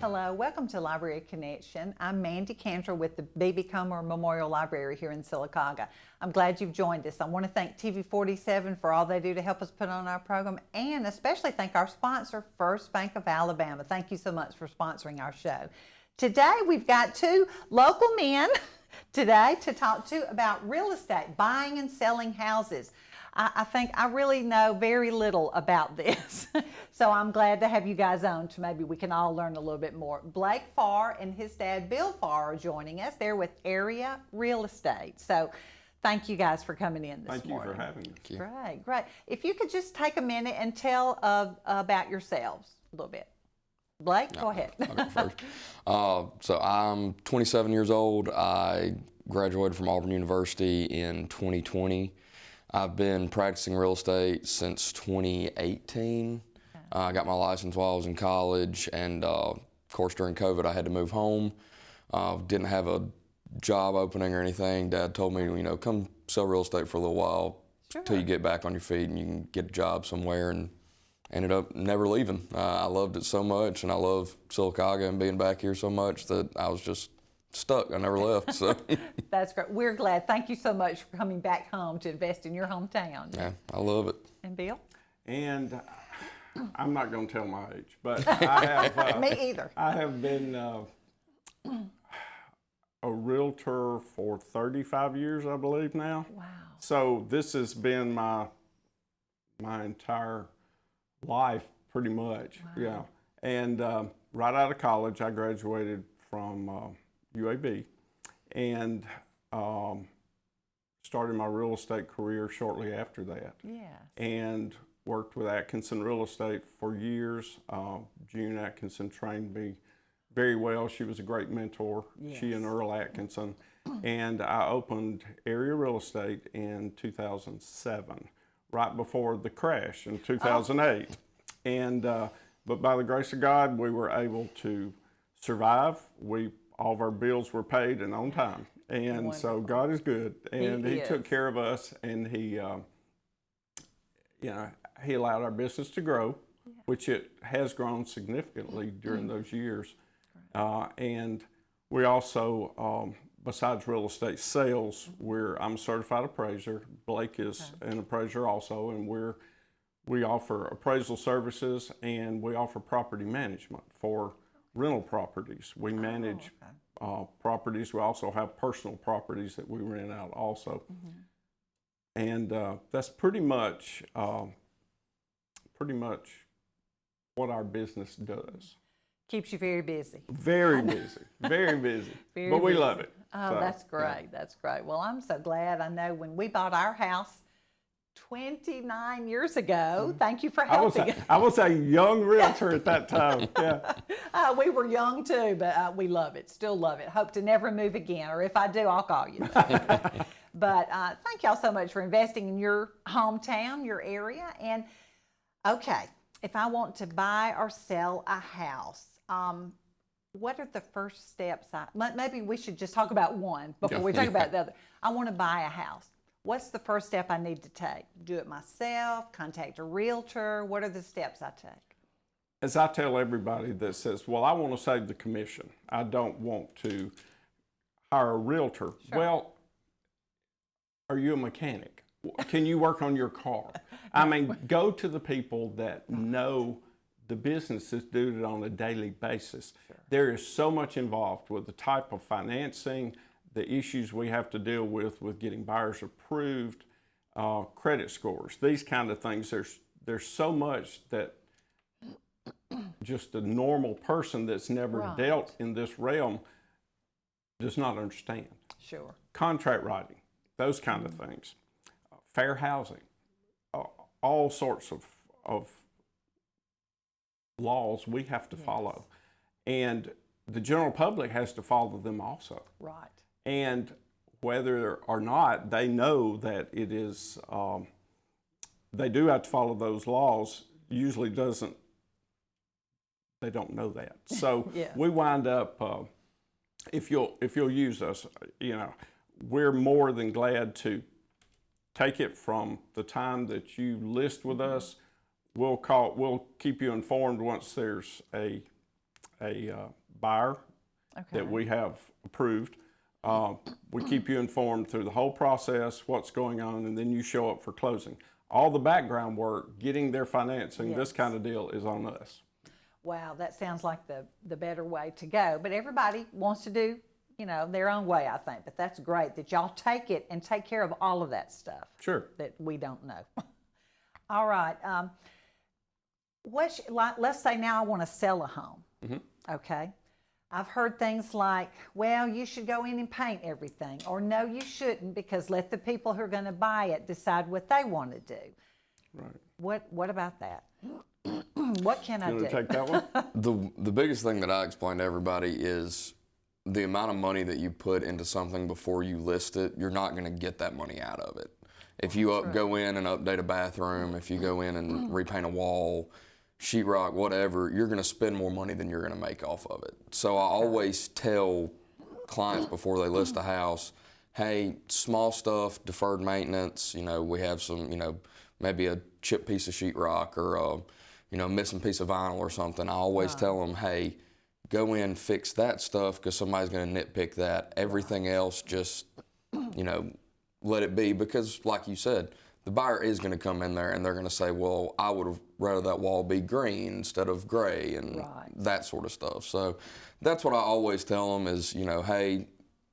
Hello, welcome to Library Connection. I'm Mandi Cantrell with the B.B. Comer Memorial Library here in Sylacauga. I'm glad you've joined us. I want to thank TV47 for all they do to help us put on our program, and especially thank our sponsor, First Bank of Alabama. Thank you so much for sponsoring our show. Today we've got two local men today to talk to about real estate, buying and selling houses. I think I really know very little about this, so I'm glad to have you guys on to maybe we can all learn a little bit more. Blake Pharr and his dad Bill Pharr are joining us. They're with Area Real Estate. So thank you guys for coming in this morning. Thank you for having us. Great, great. If you could just take a minute and tell about yourselves a little bit. Blake, go ahead. I'll go first. So I'm 27 years old. I graduated from Auburn University in 2020. I've been practicing real estate since 2018. I got my license while I was in college, and of course during COVID I had to move home. Didn't have a job opening or anything. Dad told me, you know, come sell real estate for a little while till you get back on your feet and you can get a job somewhere, and ended up never leaving. I loved it so much, and I love Sylacauga and being back here so much that I was just stuck. I never left. So that's great. We're glad. Thank you so much for coming back home to invest in your hometown. Yeah, I love it. And Bill? And I'm not going to tell my age, but I have. Me either. I have been a realtor for 35 years, I believe now. Wow. So this has been my entire life, pretty much. Wow. Yeah. And right out of college, I graduated from UAB, and started my real estate career shortly after that. Yes. And worked with Atkinson Real Estate for years. June Atkinson trained me very well. She was a great mentor. Yes. She and Earl Atkinson. And I opened Area Real Estate in 2007, right before the crash in 2008. And but by the grace of God, we were able to survive. All of our bills were paid and on time. And Wonderful. so God is good. And he is. took care of us, and he allowed our business to grow, which it has grown significantly during those years. And we also, besides real estate sales, I'm a certified appraiser. Blake is an appraiser also, and we offer appraisal services, and we offer property management for rental properties. We manage properties. We also have personal properties that we rent out also. And that's pretty much what our business does. Keeps you very busy. Very busy, very busy. Very but we busy. love it. Oh, So, that's great. yeah. That's great. Well, I'm so glad. I know when we bought our house 29 years ago, thank you for helping. I was a young realtor at that time. Yeah. We were young too, but we love it. Still love it. Hope to never move again, or if I do, I'll call you. But thank y'all so much for investing in your hometown, your area. And okay, if I want to buy or sell a house, what are the first steps? Maybe we should just talk about one before we talk about the other. I want to buy a house. What's the first step I need to take? Do it myself, contact a realtor? What are the steps I take? As I tell everybody that says, well, I want to save the commission, I don't want to hire a realtor. Sure. Well, are you a mechanic? Can you work on your car? I mean, go to the people that know the business is doing it on a daily basis. Sure. There is so much involved with the type of financing, the issues we have to deal with getting buyers approved, credit scores, these kind of things. There's so much that just a normal person that's never dealt in this realm does not understand. Sure. Contract writing, those kind of things. Fair housing, all sorts of laws we have to follow. And the general public has to follow them also. Right. And whether or not they know that it is, they do have to follow those laws, usually they don't know that. So we wind up, if you'll use us, we're more than glad to take it from the time that you list with us. We'll keep you informed once there's a a buyer that we have approved. We keep you informed through the whole process, what's going on, and then you show up for closing. All the background work, getting their financing, this kind of deal is on us. Wow, that sounds like the better way to go. But everybody wants to do, you know, their own way, I think. But that's great that y'all take it and take care of all of that stuff. Sure. That we don't know. All right. Let's say now I want to sell a home. Okay. I've heard things like, well, you should go in and paint everything, or no, you shouldn't, because let the people who are going to buy it decide what they want to do. Right. What about that? What can I do? You want to take that one? The biggest thing that I explain to everybody is the amount of money that you put into something before you list it, you're not going to get that money out of it. If you go in and update a bathroom, if you go in and repaint a wall, sheetrock, whatever, you're going to spend more money than you're going to make off of it. So I always tell clients before they list a house, hey, small stuff, deferred maintenance, you know, we have some, you know, maybe a chipped piece of sheetrock or a, you know, missing piece of vinyl or something. I always tell them, hey, go in, fix that stuff because somebody's going to nitpick that. Everything else, just, you know, let it be, because like you said, the buyer is going to come in there and they're going to say, well, I would have rather that wall be green instead of gray and that sort of stuff. So that's what I always tell them is, you know, hey,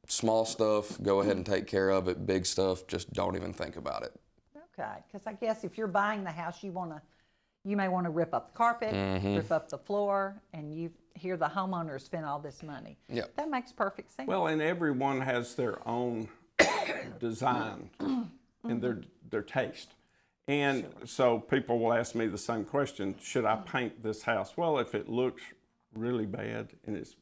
small stuff, go ahead and take care of it. Big stuff, just don't even think about it. Okay, because I guess if you're buying the house, you may want to rip up the carpet, rip up the floor, and you hear the homeowner spend all this money. Yep. That makes perfect sense. Well, and everyone has their own design and their taste. And so people will ask me the same question, should I paint this house? Well, if it looks really bad and it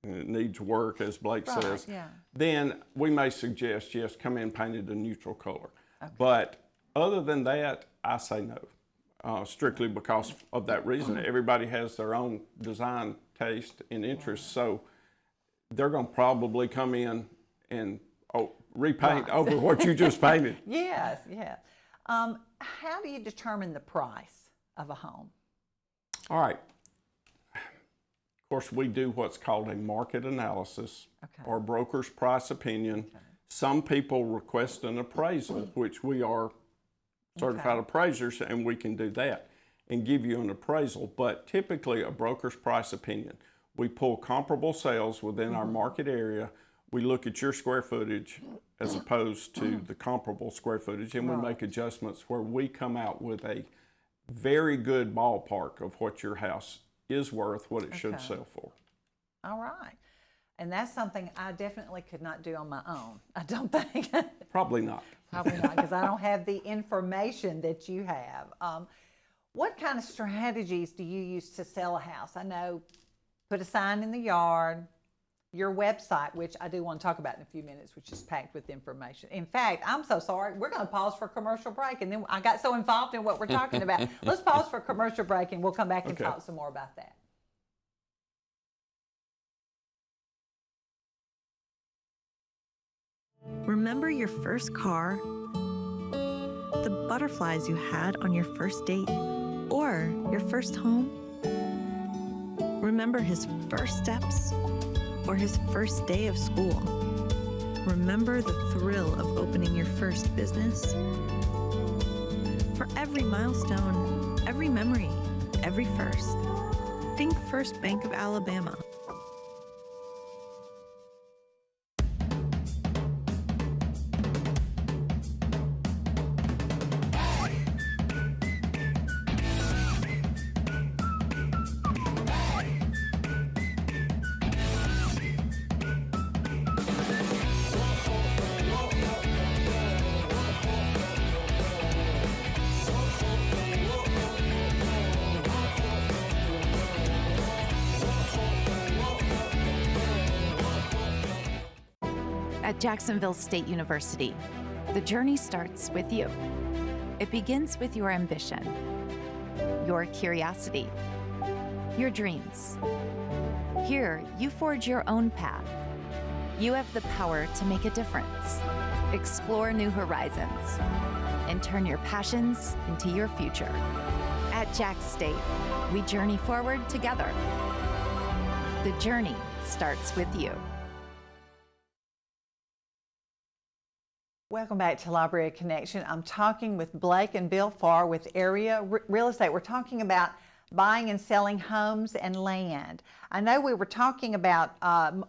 needs work, as Blake says, then we may suggest, yes, come in painted a neutral color. But other than that, I say no, strictly because of that reason. Everybody has their own design taste and interest, so they're going to probably come in and repaint over what you just painted. Yes. How do you determine the price of a home? All right. Of course, we do what's called a market analysis or broker's price opinion. Some people request an appraisal, which we are certified appraisers, and we can do that and give you an appraisal. But typically, a broker's price opinion, we pull comparable sales within our market area. We look at your square footage as opposed to the comparable square footage, and we make adjustments where we come out with a very good ballpark of what your house is worth, what it should sell for. All right. And that's something I definitely could not do on my own, I don't think. Probably not. Probably not, because I don't have the information that you have. What kind of strategies do you use to sell a house? I know, put a sign in the yard, your website, which I do want to talk about in a few minutes, which is packed with information. In fact, I'm so sorry, we're going to pause for a commercial break, and then I got so involved in what we're talking about. Let's pause for a commercial break, and we'll come back and talk some more about that. Remember your first car? The butterflies you had on your first date? Or your first home? Remember his first steps? Or his first day of school? Remember the thrill of opening your first business? For every milestone, every memory, every first, think First Bank of Alabama. At Jacksonville State University, the journey starts with you. It begins with your ambition, your curiosity, your dreams. Here, you forge your own path. You have the power to make a difference, explore new horizons, and turn your passions into your future. At Jack State, we journey forward together. The journey starts with you. Welcome back to Library Connection. I'm talking with Blake and Bill Pharr with Area Real Estate. We're talking about buying and selling homes and land. I know we were talking about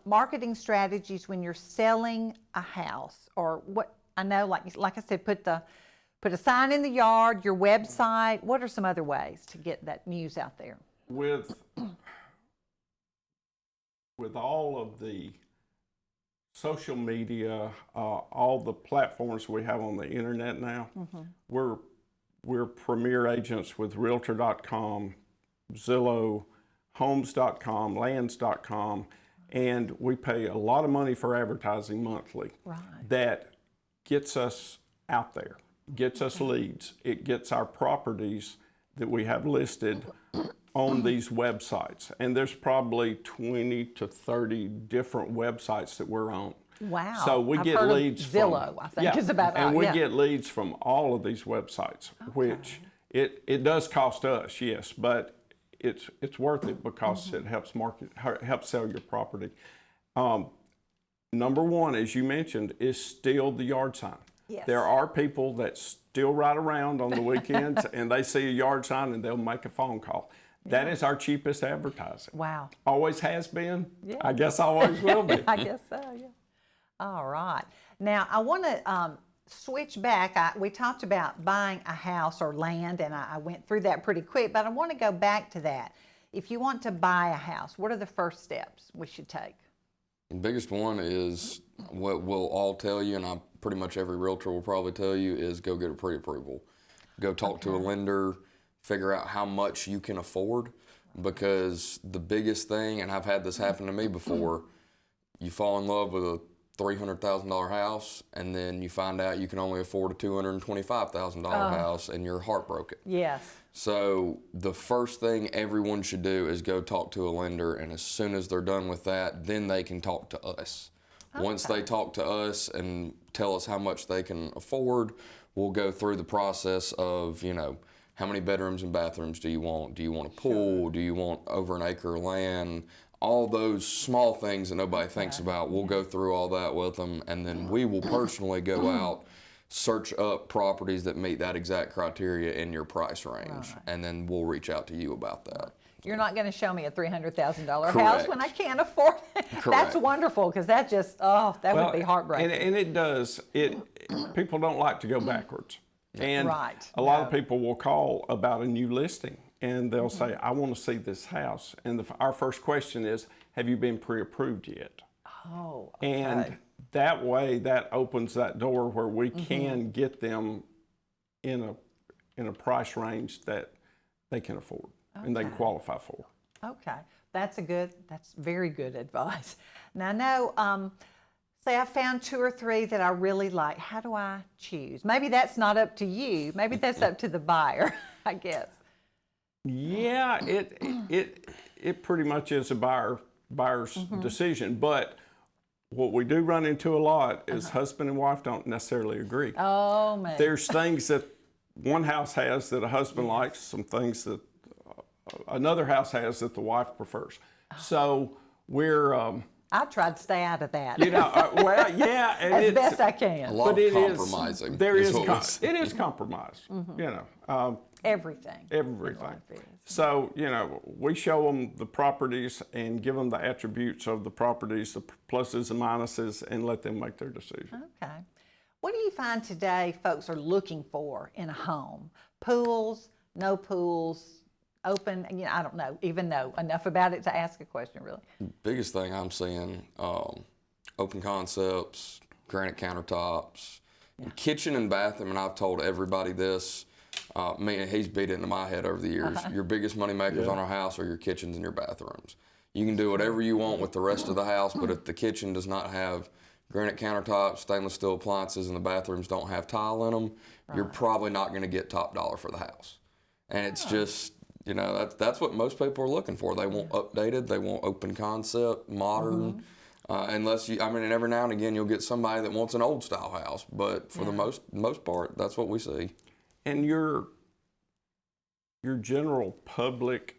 marketing strategies when you're selling a house, or what I know, like I said, put a sign in the yard, your website. What are some other ways to get that news out there? With all of the social media, all the platforms we have on the internet now, we're premier agents with Realtor.com, Zillow, Homes.com, Lands.com, and we pay a lot of money for advertising monthly. Right. That gets us out there, gets us leads. It gets our properties that we have listed on these websites. And there's probably 20 to 30 different websites that we're on. Wow. So we I've get heard of leads Zillow, from, I think, is about and we yeah. get leads from all of these websites, which it does cost us, yes, but it's worth it because it helps helps sell your property. Number one, as you mentioned, is still the yard sign. Yes. There are people that still ride around on the weekends and they see a yard sign and they'll make a phone call. That is our cheapest advertising. Wow. Always has been. Yeah. I guess always will be. I guess so, yeah. All right. Now, I want to switch back. We talked about buying a house or land, and I went through that pretty quick, but I want to go back to that. If you want to buy a house, what are the first steps we should take? The biggest one is what we'll all tell you, and pretty much every realtor will probably tell you, is go get a pre-approval. Go talk to a lender, figure out how much you can afford, because the biggest thing, and I've had this happen to me before, you fall in love with a $300,000 house, and then you find out you can only afford a $225,000 house, and you're heartbroken. Yes. So the first thing everyone should do is go talk to a lender, and as soon as they're done with that, then they can talk to us. Once they talk to us and tell us how much they can afford, we'll go through the process of, how many bedrooms and bathrooms do you want? Do you want a pool? Do you want over an acre of land? All those small things that nobody thinks about, we'll go through all that with them, and then we will personally go out, search up properties that meet that exact criteria in your price range, and then we'll reach out to you about that. You're not going to show me a $300,000 house Correct. when I can't afford it. That's Correct. wonderful, because that just, that would be heartbreaking. And it does. People don't like to go backwards. And a lot of people will call about a new listing, and they'll say, I want to see this house. And our first question is, have you been pre-approved yet? Oh, okay. And that way, that opens that door where we can get them in a price range that they can afford and they can qualify for. Okay, that's very good advice. Now, I know, say I found 2 or 3 that I really like. How do I choose? Maybe that's not up to you. Maybe that's up to the buyer, I guess. Yeah, it pretty much is a buyer's decision, but what we do run into a lot is husband and wife don't necessarily agree. Oh, man. There's things that one house has that a husband likes, some things that another house has that the wife prefers. So we're I try to stay out of that. well, yeah, and as best I can. A lot of compromising. It is compromise. Everything. Everything. So, we show them the properties and give them the attributes of the properties, the pluses and minuses, and let them make their decision. Okay. What do you find today folks are looking for in a home? Pools, no pools, open? I don't even know enough about it to ask a question, really. Biggest thing I'm seeing, open concepts, granite countertops, kitchen and bathroom, and I've told everybody this. He's beat it into my head over the years. Your biggest money makers on our house are your kitchens and your bathrooms. You can do whatever you want with the rest of the house, but if the kitchen does not have granite countertops, stainless steel appliances, and the bathrooms don't have tile in them, you're probably not going to get top dollar for the house. And it's just, that's what most people are looking for. They want updated, they want open concept, modern. Unless and every now and again you'll get somebody that wants an old style house, but for the most part, that's what we see. And your general public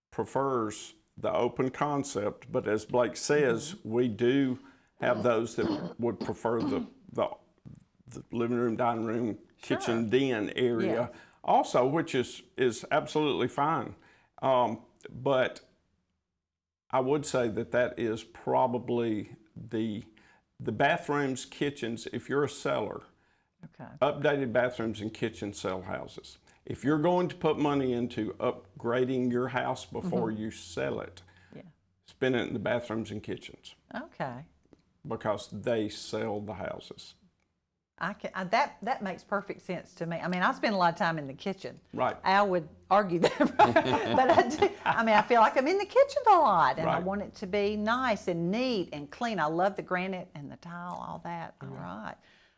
prefers the open concept, but as Blake says, we do have those that would prefer the living room, dining room, kitchen, den area also, which is absolutely fine. But I would say that is probably the bathrooms, kitchens, if you're a seller, updated bathrooms and kitchens sell houses. If you're going to put money into upgrading your house before you sell it, spend it in the bathrooms and kitchens. Okay. Because they sell the houses. That makes perfect sense to me. I mean, I spend a lot of time in the kitchen. Right. Al would argue that, but I do. I mean, I feel like I'm in the kitchen a lot, and I Right. want it to be nice and neat and clean. I love the granite and the tile, all that. All right.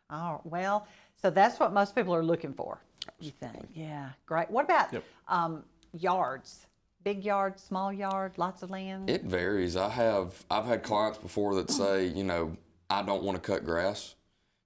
Oh, well, so that's what most people are looking for, you think? Yeah, great. What about yards? Big yard, small yard, lots of land? It varies. I've had clients before that say, you know, I don't want to cut grass.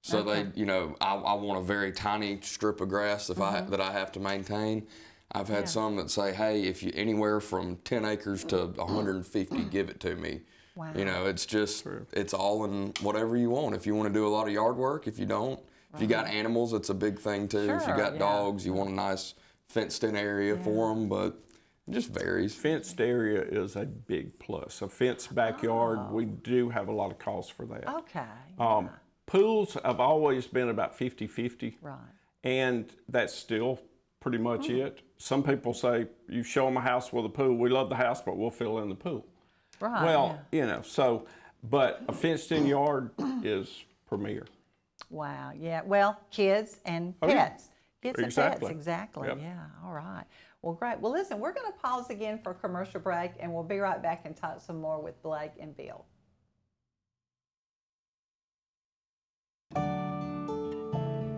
So they, you know, I want a very tiny strip of grass that I have to maintain. I've had some that say, hey, if you anywhere from 10 acres to 150, give it to me. Wow. You know, it's just, it's all in whatever you want. If you want to do a lot of yard work, if you don't, if you got animals, it's a big thing too. If you got dogs, you want a nice fenced in area for them, but it just varies. Fenced area is a big plus. A fenced backyard, we do have a lot of calls for that. Okay. Pools have always been about 50-50. Right. And that's still pretty much it. Some people say, you show them a house with a pool, we love the house, but we'll fill in the pool. Right. Well, you know, so, but a fenced-in yard is premier. Wow. Yeah. Well, kids and Oh, yeah. pets. Kids Exactly. and pets. Exactly. Yep. Yeah. All right. Well, great. Well, listen, we're going to pause again for a commercial break, and we'll be right back and talk some more with Blake and Bill.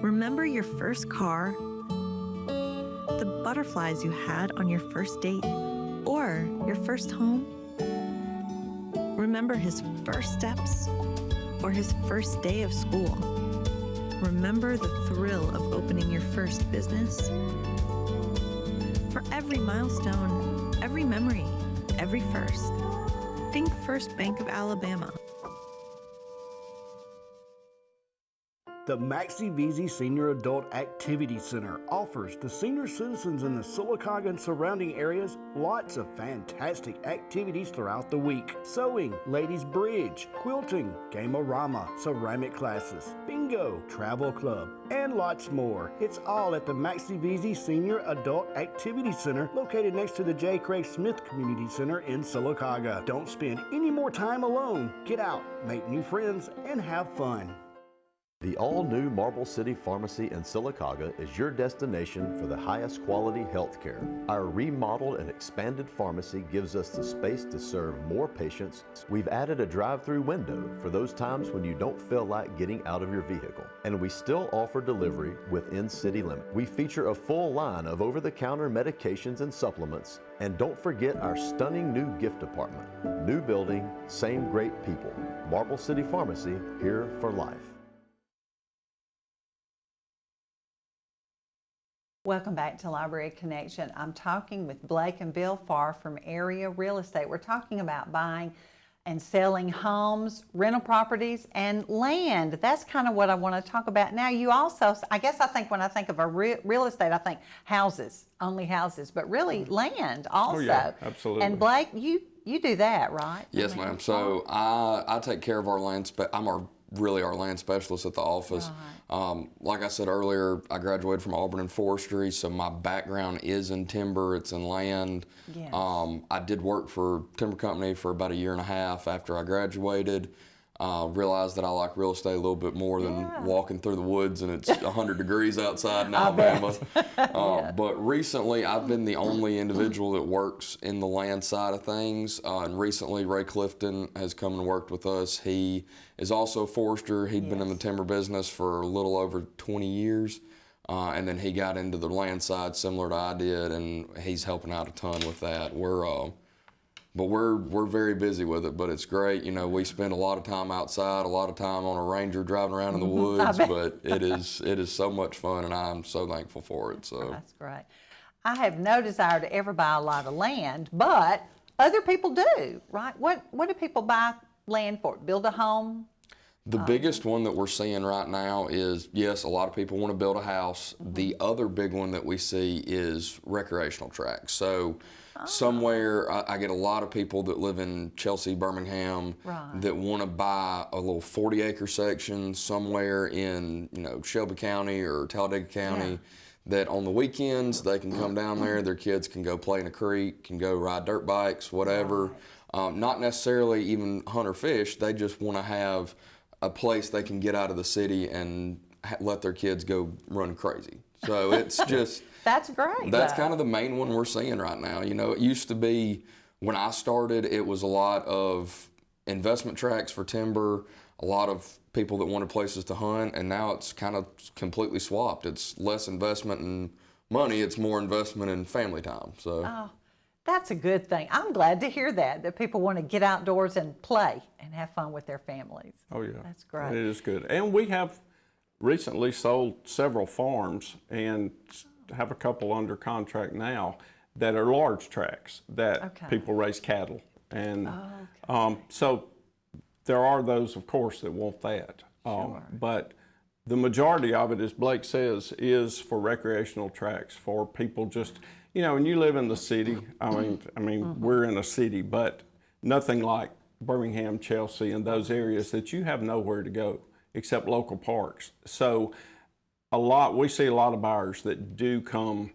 Remember your first car? The butterflies you had on your first date? Or your first home? Remember his first steps? Or his first day of school? Remember the thrill of opening your first business? For every milestone, every memory, every first, think First Bank of Alabama. The Maxi Veezy Senior Adult Activity Center offers the senior citizens in the Sylacauga and surrounding areas lots of fantastic activities throughout the week. Sewing, ladies bridge, quilting, game-o-rama, ceramic classes, bingo, travel club, and lots more. It's all at the Maxi Veezy Senior Adult Activity Center located next to the J. Craig Smith Community Center in Sylacauga. Don't spend any more time alone. Get out, make new friends, and have fun. The all-new Marble City Pharmacy in Sylacauga is your destination for the highest quality health care. Our remodeled and expanded pharmacy gives us the space to serve more patients. We've added a drive-through window for those times when you don't feel like getting out of your vehicle. And we still offer delivery within city limits. We feature a full line of over-the-counter medications and supplements. And don't forget our stunning new gift department. New building, same great people. Marble City Pharmacy, here for life. Welcome back to Library Connection. I'm talking with Blake and Bill Pharr from Area Real Estate. We're talking about buying and selling homes, rental properties, and land. That's kind of what I want to talk about now. You also, I guess I think when I think of a real estate, I think houses, only houses, but really land also. Oh, yeah, absolutely. And Blake, you do that, right? Yes, ma'am. So I take care of our land. I'm our land specialist at the office. Like I said earlier, I graduated from Auburn in forestry, so my background is in timber, it's in land. Yes. I did work for a timber company for about 1.5 years after I graduated. Realized that I like real estate a little bit more than walking through the woods and it's 100 degrees outside in Alabama. But recently I've been the only individual that works in the land side of things. And recently Ray Clifton has come and worked with us. He is also a forester. He'd been in the timber business for a little over 20 years. And then he got into the land side similar to I did, and he's helping out a ton with that. But we're very busy with it, but it's great. You know, we spend a lot of time outside, a lot of time on a Ranger driving around in the woods, but it is so much fun, and I'm so thankful for it. So that's great. I have no desire to ever buy a lot of land, but other people do, right? What do people buy land for? Build a home? The biggest one that we're seeing right now is, yes, a lot of people want to build a house. The other big one that we see is recreational tracks. So somewhere, I get a lot of people that live in Chelsea, Birmingham, that want to buy a little 40-acre section somewhere in, Shelby County or Talladega County, that on the weekends they can come down there, their kids can go play in a creek, can go ride dirt bikes, whatever. Not necessarily even hunt or fish, they just want to have a place they can get out of the city and let their kids go run crazy. So it's just that's great. That's kind of the main one we're seeing right now. It used to be, when I started, it was a lot of investment tracks for timber, a lot of people that wanted places to hunt, and now it's kind of completely swapped. It's less investment in money, it's more investment in family time. So that's a good thing. I'm glad to hear that people want to get outdoors and play and have fun with their families. Oh, yeah. That's great. It is good. And we have recently sold several farms and have a couple under contract now that are large tracts that people raise cattle. And so there are those, of course, that want that. But the majority of it, as Blake says, is for recreational tracts, for people just, when you live in the city, I mean, we're in a city, but nothing like Birmingham, Chelsea, and those areas that you have nowhere to go except local parks. So we see a lot of buyers that do come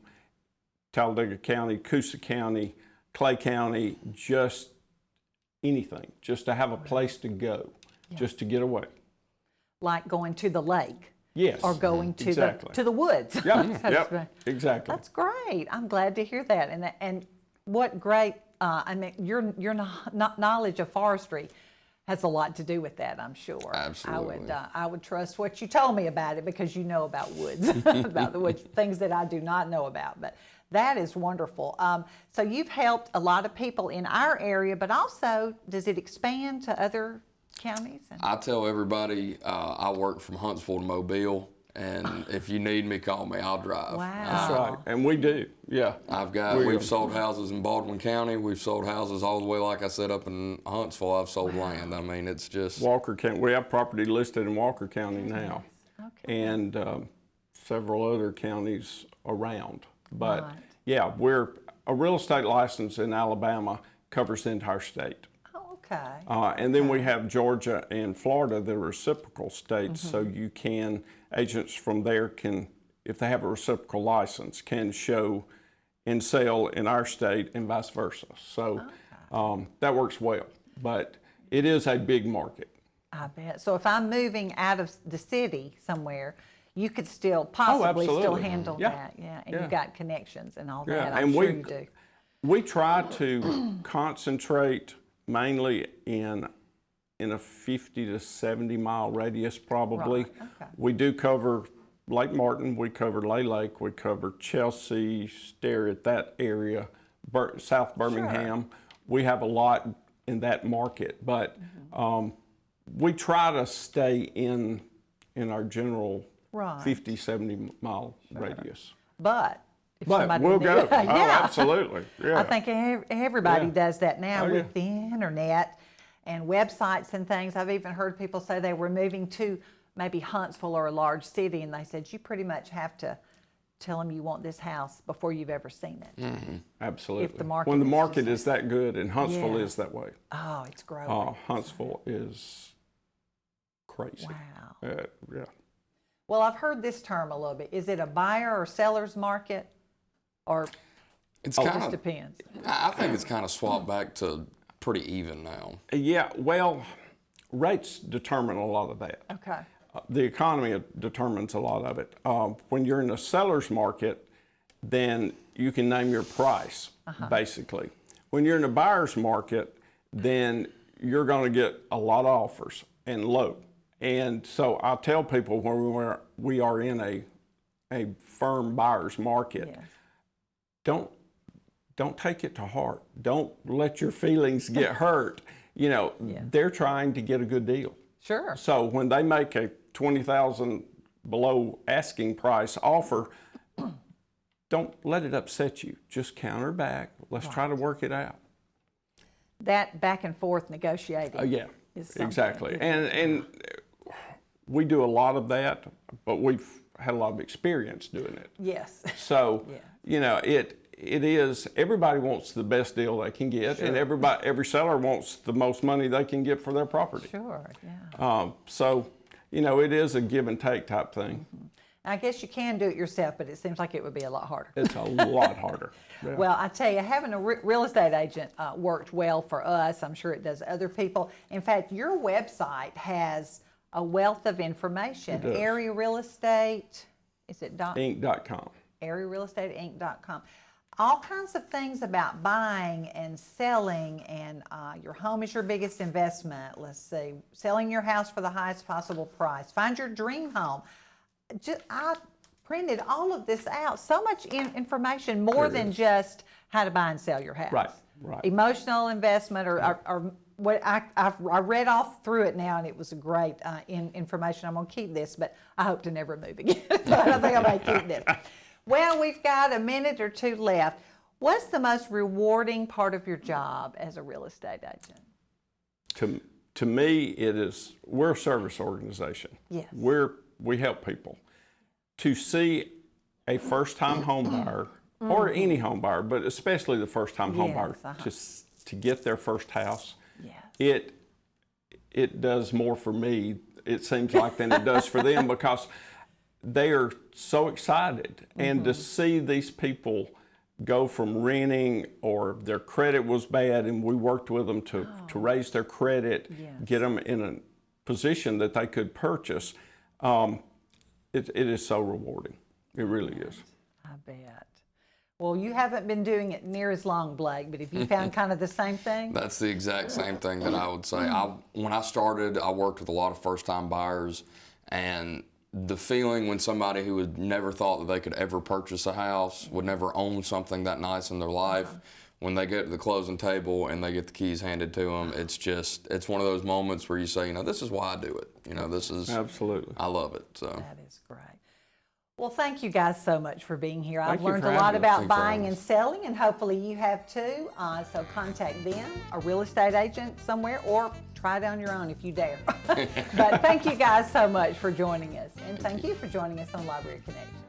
Talladega County, Coosa County, Clay County, just anything, just to have a place to go, just to get away. Like going to the lake. Yes. Or going to the woods. Yep, exactly. That's great. I'm glad to hear that. And what great, your knowledge of forestry has a lot to do with that, I'm sure. Absolutely. I would trust what you told me about it, because you know about woods, about the woods, things that I do not know about. But that is wonderful. So you've helped a lot of people in our area, but also, does it expand to other counties? I tell everybody I work from Huntsville to Mobile, and if you need me, call me. I'll drive. Wow. That's right, and we do. Yeah. We've sold houses in Baldwin County. We've sold houses all the way, like I said, up in Huntsville. I've sold land. I mean, it's just Walker County. We have property listed in Walker County now, and several other counties around. But yeah, we're a real estate license in Alabama covers the entire state. And then we have Georgia and Florida that are reciprocal states, so agents from there can, if they have a reciprocal license, can show and sell in our state and vice versa. So that works well, but it is a big market. I bet. So if I'm moving out of the city somewhere, you could still possibly still handle that. Yeah, and you've got connections and all that. I'm sure you do. We try to concentrate mainly in a 50 to 70 mile radius probably. We do cover Lake Martin, we cover Lay Lake, we cover Chelsea, Sterrett, that area, South Birmingham. We have a lot in that market, but we try to stay in our general 50, 70 mile radius. But we'll go. Oh, absolutely. Yeah. I think everybody does that now with the internet and websites and things. I've even heard people say they were moving to maybe Huntsville or a large city, and they said you pretty much have to tell them you want this house before you've ever seen it. Absolutely. If the market when the market is that good, and Huntsville is that way. Oh, it's growing. Huntsville is crazy. Wow. Yeah. Well, I've heard this term a little bit. Is it a buyer or seller's market? Or it just depends? I think it's kind of swapped back to pretty even now. Yeah, well, rates determine a lot of that. Okay. The economy determines a lot of it. When you're in a seller's market, then you can name your price, basically. When you're in a buyer's market, then you're going to get a lot of offers and low. And so I tell people when we are in a firm buyer's market, don't take it to heart. Don't let your feelings get hurt. They're trying to get a good deal. Sure. So when they make a $20,000 below asking price offer, don't let it upset you. Just counter back. Let's try to work it out. that back and forth negotiating. Yeah, is something. exactly. And we do a lot of that, but we've had a lot of experience doing it. Yes. So, Yeah. you know, it is, everybody wants the best deal they can get, and every seller wants the most money they can get for their property. Sure, yeah. So, you know, it is a give and take type thing. I guess you can do it yourself, but it seems like it would be a lot harder. It's a lot harder. Yeah. Well, I tell you, having a real estate agent worked well for us. I'm sure it does other people. In fact, your website has a wealth of information. It does. Area Real Estate, is it Inc.com. AreaRealEstateInc.com. All kinds of things about buying and selling, and your home is your biggest investment. Let's see, selling your house for the highest possible price. Find your dream home. I printed all of this out. So much information, more than just how to buy and sell your house. Right, right. Emotional investment, or what I read off through it now, and it was a great information. I'm going to keep this, but I hope to never move again. So I don't think I'm going to keep this. Well, we've got a minute or two left. What's the most rewarding part of your job as a real estate agent? To me, it is, we're a service organization. Yes. We help people. To see a first-time home buyer, or any home buyer, but especially the first-time home buyer, to get their first house, it does more for me, it seems like, than it does for them, because they are so excited. And to see these people go from renting, or their credit was bad and we worked with them to raise their credit, get them in a position that they could purchase, it is so rewarding. It really is. I bet. Well, you haven't been doing it near as long, Blake, but have you found kind of the same thing? That's the exact same thing that I would say. When I started, I worked with a lot of first-time buyers, and the feeling when somebody who had never thought that they could ever purchase a house, would never own something that nice in their life, when they get to the closing table and they get the keys handed to them, it's one of those moments where you say, you know, this is why I do it. You know, this is, absolutely, I love it. So that is great. Well, thank you guys so much for being here. I've Thank you learned for a lot having us. about buying and selling, and hopefully you have too. So contact them, a real estate agent somewhere, or try it on your own if you dare. But thank you guys so much for joining us, and thank you for joining us on Library Connection.